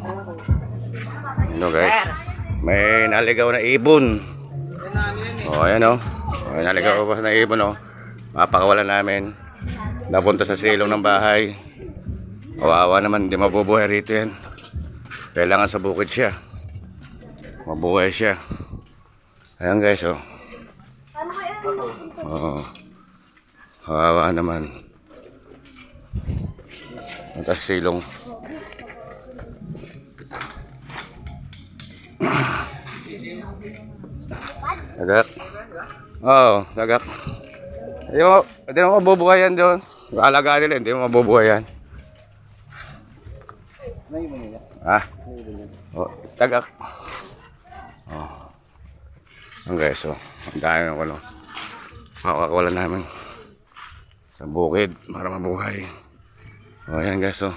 Ano guys, may naligaw na ibon. Ayan o. May naligaw pa na ibon o. Mapakawalan namin. Napunta sa silong ng bahay. Kawawa naman, hindi mabubuhay rito yan. Kailangan sa bukid siya. Mabuhay siya. Ayan guys o. Kawawa naman. Punta sa silong. Tagak. Oo, tagak. Hindi mo mabubuhay yan doon. Alagaan nila, hindi mo mabubuhay yan. Ha? Oh, tagak. Oh. Ang guys, oh. Ang dami ng ano. Makakawalan namin sa bukid para mabuhay. Oh, yan guys, oh.